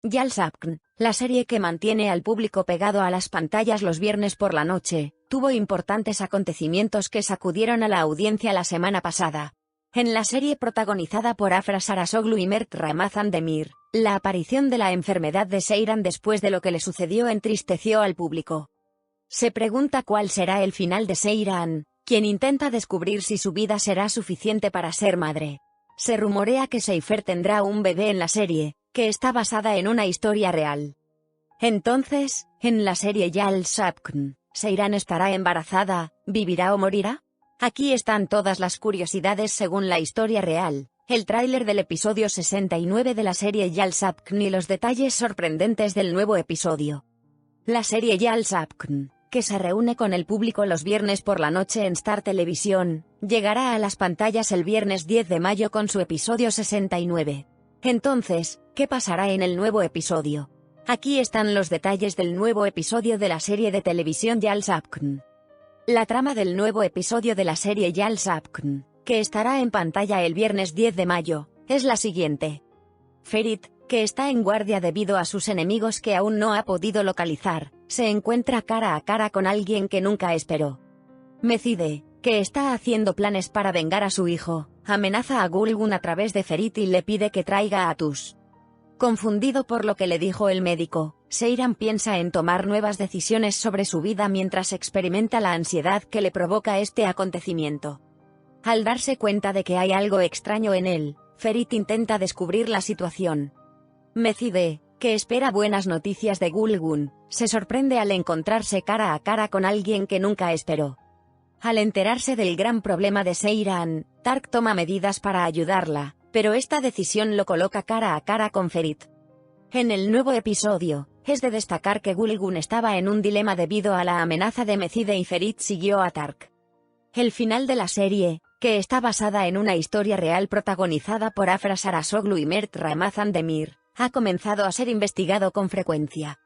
Yalsapkn, la serie que mantiene al público pegado a las pantallas los viernes por la noche, tuvo importantes acontecimientos que sacudieron a la audiencia la semana pasada. En la serie protagonizada por Afra Sarasoglu y Mert Ramazan Demir, la aparición de la enfermedad de Seyran después de lo que le sucedió entristeció al público. Se pregunta cuál será el final de Seyran, quien intenta descubrir si su vida será suficiente para ser madre. Se rumorea que Seifer tendrá un bebé en la serie, que está basada en una historia real. Entonces, en la serie Yalsapkn, ¿Seyran estará embarazada, vivirá o morirá? Aquí están todas las curiosidades según la historia real, el tráiler del episodio 69 de la serie Yalsapkn y los detalles sorprendentes del nuevo episodio. La serie Yalsapkn, que se reúne con el público los viernes por la noche en Star Televisión, llegará a las pantallas el viernes 10 de mayo con su episodio 69. Entonces, ¿qué pasará en el nuevo episodio? Aquí están los detalles del nuevo episodio de la serie de televisión Yalsapkn. La trama del nuevo episodio de la serie Yalsapkn, que estará en pantalla el viernes 10 de mayo, es la siguiente. Ferit, que está en guardia debido a sus enemigos que aún no ha podido localizar, se encuentra cara a cara con alguien que nunca esperó. Mecide, que está haciendo planes para vengar a su hijo, amenaza a Gulgun a través de Ferit y le pide que traiga a Tus. Confundido por lo que le dijo el médico, Seyran piensa en tomar nuevas decisiones sobre su vida mientras experimenta la ansiedad que le provoca este acontecimiento. Al darse cuenta de que hay algo extraño en él, Ferit intenta descubrir la situación. Mecide, que espera buenas noticias de Gulgun, se sorprende al encontrarse cara a cara con alguien que nunca esperó. Al enterarse del gran problema de Seyran, Tark toma medidas para ayudarla, pero esta decisión lo coloca cara a cara con Ferit. En el nuevo episodio, es de destacar que Gulgun estaba en un dilema debido a la amenaza de Mecide y Ferit siguió a Tark. El final de la serie, que está basada en una historia real protagonizada por Afra Sarasoglu y Mert Ramazan Demir, ha comenzado a ser investigado con frecuencia.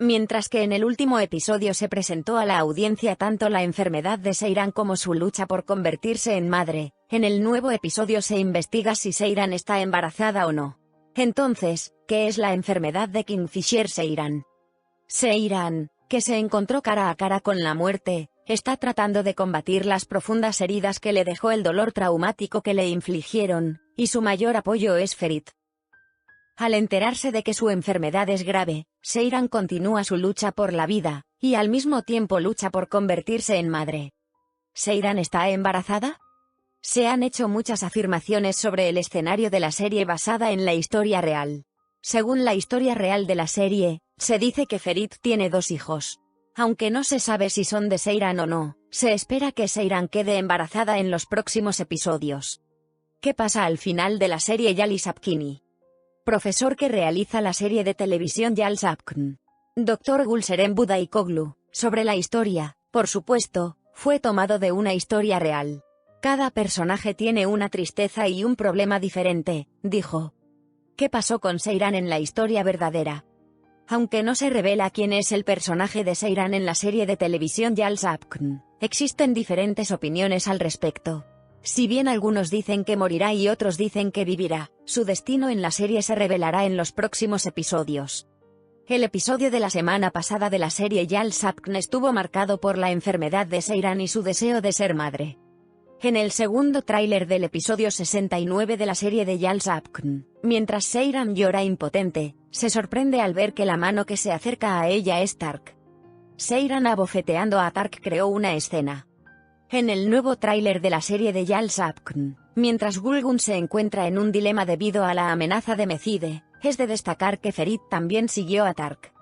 Mientras que en el último episodio se presentó a la audiencia tanto la enfermedad de Seyran como su lucha por convertirse en madre, en el nuevo episodio se investiga si Seyran está embarazada o no. Entonces, ¿qué es la enfermedad de Kingfisher Seyran? Seyran, que se encontró cara a cara con la muerte, está tratando de combatir las profundas heridas que le dejó el dolor traumático que le infligieron, y su mayor apoyo es Ferit. Al enterarse de que su enfermedad es grave, Seyran continúa su lucha por la vida, y al mismo tiempo lucha por convertirse en madre. ¿Seyran está embarazada? Se han hecho muchas afirmaciones sobre el escenario de la serie basada en la historia real. Según la historia real de la serie, se dice que Ferit tiene 2 hijos. Aunque no se sabe si son de Seyran o no, se espera que Seyran quede embarazada en los próximos episodios. ¿Qué pasa al final de la serie Yalsapkini? Profesor que realiza la serie de televisión Yalsapkn. Dr. Gulseren Budaykoglu, sobre la historia, por supuesto, fue tomado de una historia real. Cada personaje tiene una tristeza y un problema diferente, dijo. ¿Qué pasó con Seyran en la historia verdadera? Aunque no se revela quién es el personaje de Seyran en la serie de televisión Yalsapkn, existen diferentes opiniones al respecto. Si bien algunos dicen que morirá y otros dicen que vivirá, su destino en la serie se revelará en los próximos episodios. El episodio de la semana pasada de la serie Yalsapkn estuvo marcado por la enfermedad de Seyran y su deseo de ser madre. En el segundo tráiler del episodio 69 de la serie de Yalsapkn, mientras Seyran llora impotente, se sorprende al ver que la mano que se acerca a ella es Tark. Seyran abofeteando a Tark creó una escena. En el nuevo tráiler de la serie de Yalsapkn, mientras Gulgun se encuentra en un dilema debido a la amenaza de Mecide, es de destacar que Ferit también siguió a Tark.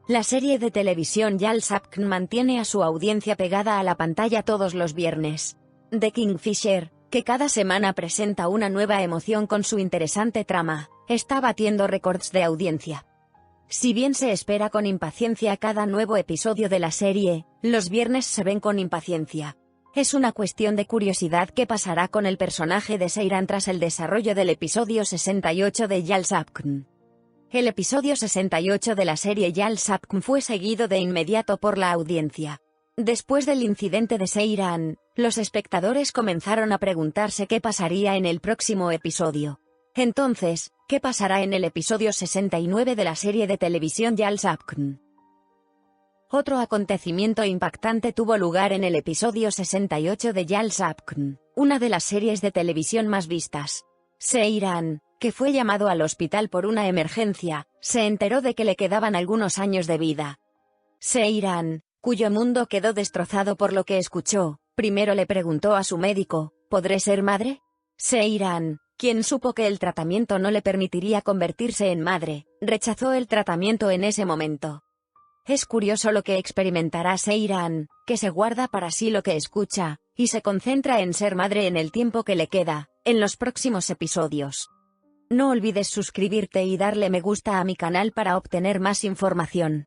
La serie de televisión Yalsapkn mantiene a su audiencia pegada a la pantalla todos los viernes. The Kingfisher, que cada semana presenta una nueva emoción con su interesante trama, está batiendo récords de audiencia. Si bien se espera con impaciencia cada nuevo episodio de la serie, los viernes se ven con impaciencia. Es una cuestión de curiosidad qué pasará con el personaje de Seyran tras el desarrollo del episodio 68 de Yalsapkn. El episodio 68 de la serie Yalsapkn fue seguido de inmediato por la audiencia. Después del incidente de Seyran, los espectadores comenzaron a preguntarse qué pasaría en el próximo episodio. Entonces, ¿Qué pasará en el episodio 69 de la serie de televisión Jalsapkn? Otro acontecimiento impactante tuvo lugar en el episodio 68 de Jalsapkn, una de las series de televisión más vistas. Seiran, que fue llamado al hospital por una emergencia, se enteró de que le quedaban algunos años de vida. Seiran, cuyo mundo quedó destrozado por lo que escuchó, primero le preguntó a su médico, ¿podré ser madre? Seiran, quien supo que el tratamiento no le permitiría convertirse en madre, rechazó el tratamiento en ese momento. Es curioso lo que experimentará Seiran, que se guarda para sí lo que escucha, y se concentra en ser madre en el tiempo que le queda, en los próximos episodios. No olvides suscribirte y darle me gusta a mi canal para obtener más información.